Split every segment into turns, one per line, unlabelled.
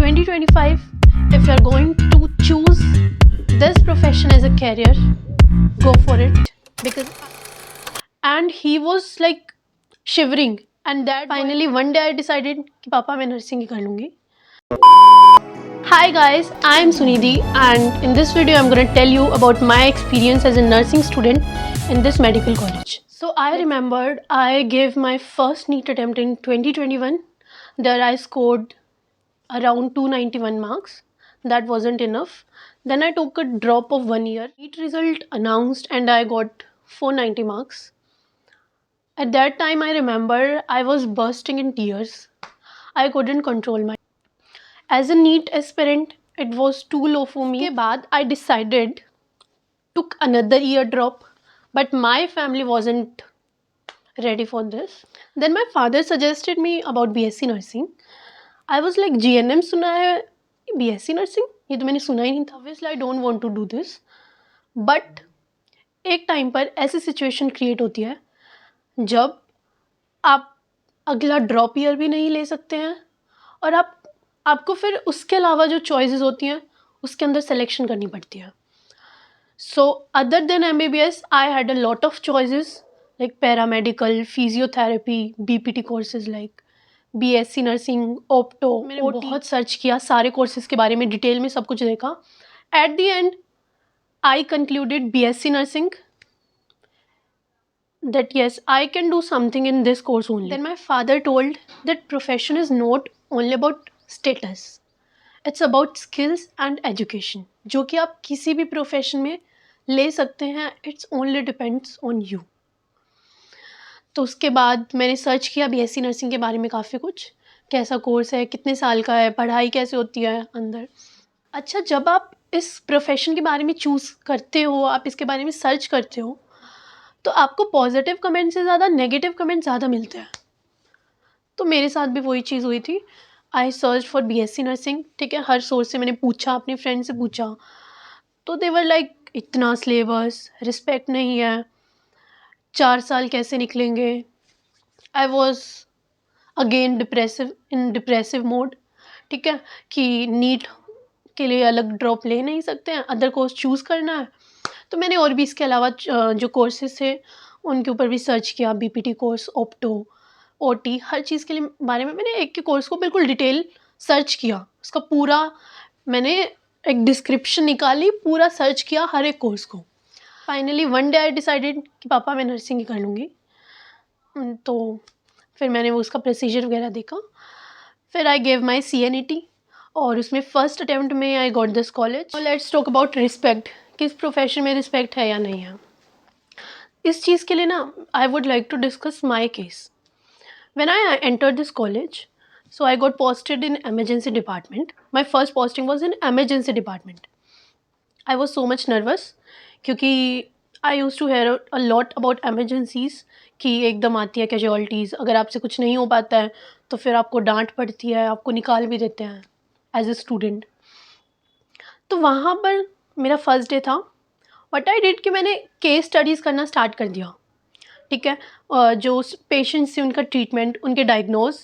2025, if you're going to choose this profession as a career, go for it. Because and he was like shivering, and that finally one day I decided कि पापा मैं nursing ही कर लूँगी. Hi guys, I am Sunidhi, and in this video I'm going to tell you about my experience as a nursing student in this medical college. So I remembered I gave my first NEET attempt in 2021. There I scored around 291 marks. That wasn't enough. Then I took a drop of 1 year. NEET result announced and I got 490 marks. At that time I remember I was bursting in tears. I couldn't control my. As a NEET aspirant, it was too low for me. के बाद I decided took another year drop, but my family wasn't ready for this. Then my father suggested me about BSc nursing. I was like GNM सुना है, BSc nursing ये तो मैंने सुना ही नहीं था. Obviously I don't want to do this, but एक time पर ऐसी सिचुएशन क्रिएट होती है जब आप अगला ड्रॉप ईयर भी नहीं ले सकते हैं और आपको फिर उसके अलावा जो चॉइसेस होती हैं उसके अंदर सिलेक्शन करनी पड़ती है. So other than MBBS I had a lot of choices like paramedical, physiotherapy, BPT courses like BSc nursing, opto. मैंने बहुत सर्च किया, सारे कोर्सेज के बारे में डिटेल में सब कुछ देखा. At the and I concluded BSc nursing, that yes, I can do something in this course only. Then my father told that profession is not only about status, it's about skills and education. जो कि आप किसी भी profession में ले सकते हैं, it's only depends on you. तो उसके बाद मैंने सर्च किया BSc नर्सिंग के बारे में काफ़ी कुछ, कैसा कोर्स है, कितने साल का है, पढ़ाई कैसे होती है अंदर. अच्छा, जब आप इस प्रोफेशन के बारे में चूज़ करते हो, आप इसके बारे में सर्च करते हो, तो आपको पॉजिटिव कमेंट से ज़्यादा नेगेटिव कमेंट ज़्यादा मिलते हैं. तो मेरे साथ भी वही चीज़ हुई थी. I search for BSc nursing. ठीक है, हर सोर्स से मैंने पूछा, अपने फ्रेंड से पूछा, तो दे वर लाइक इतना सिलेबस, रिस्पेक्ट नहीं है, 4 साल कैसे निकलेंगे. I was again depressive mode. ठीक है, कि नीट के लिए अलग ड्रॉप ले नहीं सकते हैं, अदर कोर्स चूज़ करना है. तो मैंने और भी इसके अलावा जो कोर्सेज थे उनके ऊपर भी सर्च किया. BPT कोर्स, ओप्टो, OT, हर चीज़ के लिए बारे में मैंने एक के कोर्स को बिल्कुल डिटेल सर्च किया. उसका पूरा मैंने एक डिस्क्रिप्शन निकाली, पूरा सर्च किया हर एक कोर्स को. Finally one day I decided कि पापा मैं नर्सिंग ही कर लूँगी. तो फिर मैंने वो उसका प्रोसीजर वगैरह देखा. फिर आई गेव माई CNET और उसमें फर्स्ट अटैम्प्ट में I got this college. Let's talk about respect, किस प्रोफेशन में रिस्पेक्ट है या नहीं है. इस चीज़ के लिए ना I would like to discuss my case. When I entered this college, so I got posted in emergency department. My first posting was in emergency department. I was so much nervous क्योंकि I use to hear a lot about emergencies कि एकदम आती है casualties, अगर आपसे कुछ नहीं हो पाता है तो फिर आपको डांट पड़ती है, आपको निकाल भी देते हैं एज ए स्टूडेंट. तो वहाँ पर मेरा फर्स्ट डे था. व्हाट आई डिड कि मैंने केस स्टडीज़ करना स्टार्ट कर दिया. ठीक है, जो पेशेंट्स से उनका ट्रीटमेंट, उनके diagnose,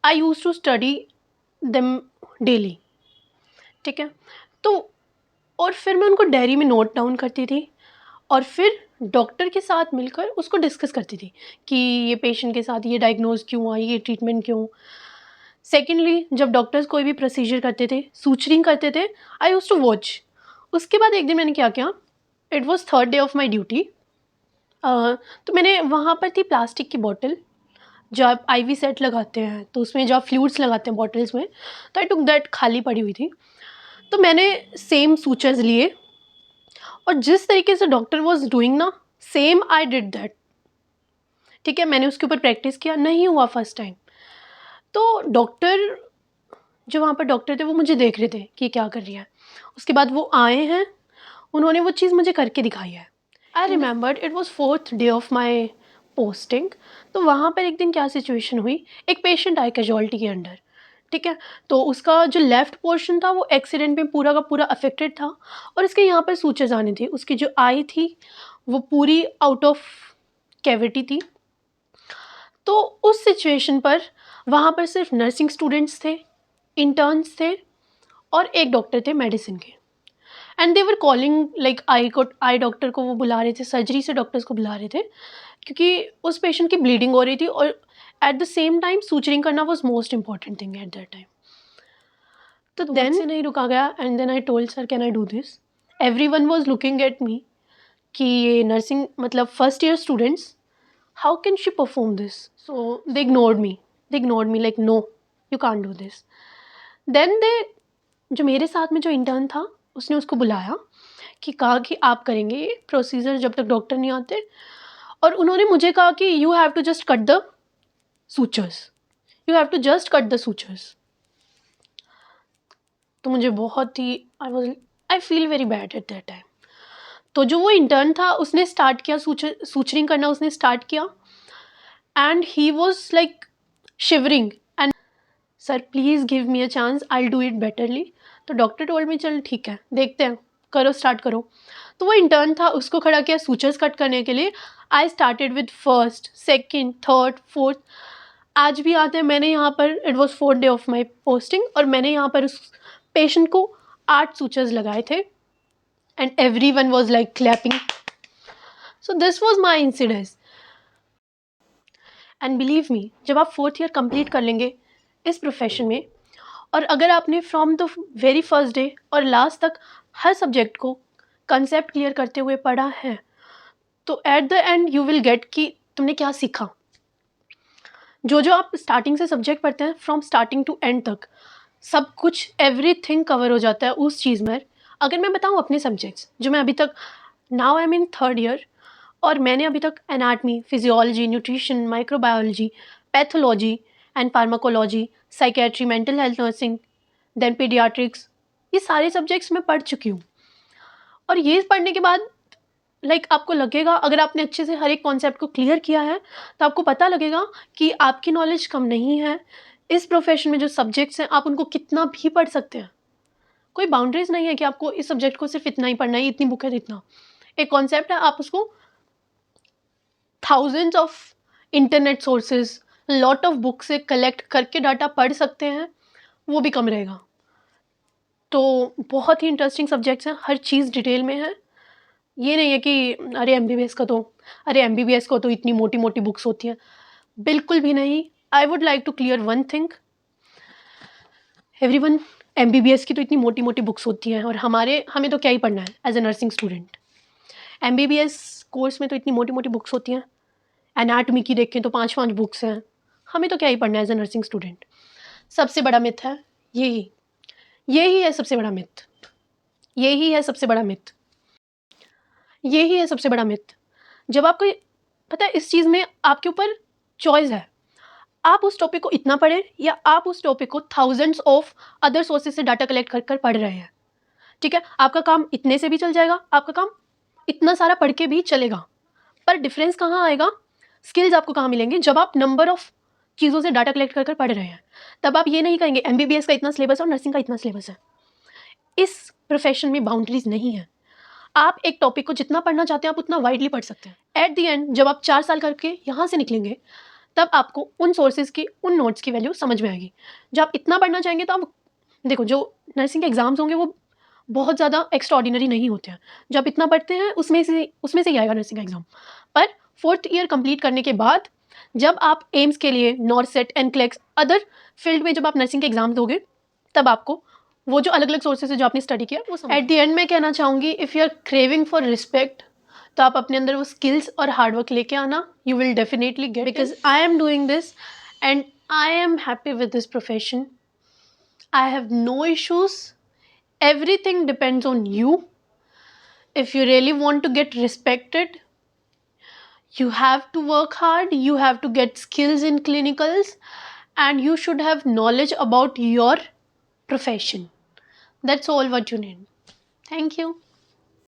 I use to study them daily. ठीक है, तो और फिर मैं उनको डायरी में नोट डाउन करती थी और फिर डॉक्टर के साथ मिलकर उसको डिस्कस करती थी कि ये पेशेंट के साथ ये डायग्नोज क्यों आई, ये ट्रीटमेंट क्यों. सेकेंडली, जब डॉक्टर्स कोई भी प्रोसीजर करते थे, सूचरिंग करते थे, आई यूज़ टू वॉच. उसके बाद एक दिन मैंने क्या किया, it was third day of my duty. तो मैंने वहाँ पर थी प्लास्टिक की बॉटल, जो आप IV सेट लगाते हैं तो उसमें जो आप फ्लूइड्स लगाते हैं बॉटल्स में, तो आई टुक दैट, खाली पड़ी हुई थी. तो मैंने सेम सूचर्स लिए और जिस तरीके से डॉक्टर वॉज डूइंग ना, सेम आई डिड दैट. ठीक है, मैंने उसके ऊपर प्रैक्टिस किया, नहीं हुआ फर्स्ट टाइम. तो डॉक्टर, जो वहाँ पर डॉक्टर थे, वो मुझे देख रहे थे कि क्या कर रही है. उसके बाद वो आए हैं, उन्होंने वो चीज़ मुझे करके दिखाई है. I remembered it was 4th day of my posting. तो वहाँ पर एक दिन क्या सिचुएशन हुई, एक पेशेंट आया कैजुअलिटी के अंडर. ठीक है, तो उसका जो लेफ़्ट पोर्शन था वो एक्सीडेंट में पूरा का पूरा अफेक्टेड था और इसके यहाँ पर सूचर्स आने थे. उसकी जो आई थी वो पूरी आउट ऑफ कैविटी थी. तो उस सिचुएशन पर वहाँ पर सिर्फ नर्सिंग स्टूडेंट्स थे, इंटर्न्स थे और एक डॉक्टर थे मेडिसिन के, and they were calling like I doctor को वो बुला रहे थे, सर्जरी से डॉक्टर्स को बुला रहे थे, क्योंकि उस पेशेंट की ब्लीडिंग हो रही थी और at the same time suturing करना was most important thing at that time. तो देन से नहीं रुका गया, and then I told sir can I do this. Everyone was looking at me कि ये नर्सिंग मतलब first year students, how can she perform this. So they ignored me like no you can't do this. Then जो मेरे साथ में जो intern था उसने उसको बुलाया कि कहा कि आप करेंगे ये प्रोसीजर जब तक डॉक्टर नहीं आते, और उन्होंने मुझे कहा कि you have to just cut the sutures, you have to just cut the sutures. तो मुझे बहुत ही I feel very bad at that time. तो जो वो इंटर्न था उसने स्टार्ट किया सूचरिंग करना, उसने स्टार्ट किया, and he was like shivering and sir please give me a chance, I will do it betterly. तो डॉक्टर टोल्ड मी चल ठीक है देखते हैं, करो स्टार्ट करो. तो वो इंटर्न था, उसको खड़ा किया सूचर्स कट करने के लिए. I started with first, second, third, fourth. आज भी याद है, मैंने यहाँ पर it was 4th day of my posting, और मैंने यहाँ पर उस पेशेंट को 8 सूचर्स लगाए थे, and every one was like clapping. So this was my incidence. And believe me, जब आप 4th ईयर कंप्लीट कर लेंगे इस प्रोफेशन में, और अगर आपने from the very first day और लास्ट तक हर सब्जेक्ट को कंसेप्ट क्लियर करते हुए पढ़ा है, तो at the end you will get कि तुमने क्या सीखा. जो आप स्टार्टिंग से सब्जेक्ट पढ़ते हैं, फ्रॉम स्टार्टिंग टू एंड तक सब कुछ एवरीथिंग कवर हो जाता है उस चीज़ में. अगर मैं बताऊँ अपने सब्जेक्ट्स जो मैं अभी तक, now I am in 3rd year, और मैंने अभी तक anatomy, physiology, nutrition, microbiology, pathology and pharmacology, psychiatry, mental health nursing, then paediatrics, ये सारे सब्जेक्ट्स मैं पढ़ चुकी हूँ. और ये पढ़ने के बाद आपको लगेगा, अगर आपने अच्छे से हर एक कॉन्सेप्ट को क्लियर किया है, तो आपको पता लगेगा कि आपकी नॉलेज कम नहीं है. इस प्रोफेशन में जो सब्जेक्ट्स हैं आप उनको कितना भी पढ़ सकते हैं. कोई बाउंड्रीज नहीं है कि आपको इस सब्जेक्ट को सिर्फ इतना ही पढ़ना है, इतनी बुक है इतना. एक कॉन्सेप्ट है, आप उसको thousands of internet sources, lot of book से कलेक्ट करके डाटा पढ़ सकते हैं, वो भी कम रहेगा. तो बहुत ही इंटरेस्टिंग सब्जेक्ट्स हैं, हर चीज़ डिटेल में है. ये नहीं है कि अरे एमबीबीएस को तो इतनी मोटी मोटी बुक्स होती हैं, बिल्कुल भी नहीं. I would like to clear one thing, everyone, MBBS की तो इतनी मोटी मोटी बुक्स होती हैं, और हमें तो क्या ही पढ़ना है as a nursing student. MBBS course में तो इतनी मोटी मोटी बुक्स होती हैं, एनाटमी की देखें तो 5 बुक्स हैं, हमें तो क्या ही पढ़ना है एज ए नर्सिंग स्टूडेंट. सबसे बड़ा मिथ है यही है सबसे बड़ा मिथ, यही है सबसे बड़ा मिथ. जब आपको पता है इस चीज़ में आपके ऊपर चॉइस है, आप उस टॉपिक को इतना पढ़ें या आप उस टॉपिक को थाउजेंड्स ऑफ अदर सोर्सेज से डाटा कलेक्ट कर पढ़ रहे हैं. ठीक है, आपका काम इतने से भी चल जाएगा, आपका काम इतना सारा पढ़ के भी चलेगा, पर डिफरेंस कहाँ आएगा, स्किल्स आपको कहाँ मिलेंगे, जब आप नंबर ऑफ चीज़ों से डाटा कलेक्ट कर पढ़ रहे हैं. तब आप ये नहीं कहेंगे एमबीबीएस का इतना सिलेबस है और नर्सिंग का इतना सिलेबस है. इस प्रोफेशन में बाउंड्रीज नहीं है. आप एक टॉपिक को जितना पढ़ना चाहते हैं आप उतना वाइडली पढ़ सकते हैं. एट द एंड जब आप 4 साल करके यहाँ से निकलेंगे, तब आपको उन सोर्सेज की, उन नोट्स की वैल्यू समझ में आएगी. जब आप इतना पढ़ना चाहेंगे तो आप देखो, जो नर्सिंग के एग्जाम्स होंगे वो बहुत ज़्यादा एक्स्ट्राऑर्डिनरी नहीं होते हैं. जब आप इतना पढ़ते हैं उसमें से ही आएगा नर्सिंग का एग्ज़ाम. पर 4th ईयर कंप्लीट करने के बाद जब आप एम्स के लिए, नॉर्सेट, एनक्लेक्स, अदर फील्ड में जब आप नर्सिंग के एग्ज़ाम दोगे, तब आपको वो जो अलग अलग सोर्सेज है जो आपने स्टडी किया वो एट द एंड मैं कहना चाहूँगी, if you are craving for respect, तो आप अपने अंदर वो स्किल्स और हार्डवर्क लेके आना. You will definitely get, because I am doing this and I am happy with this profession. I have no issues. Everything depends on you. If you really want to get respected, you have to work hard, you have to get skills in clinicals, and you should have knowledge about your profession. That's all what you need. Thank you.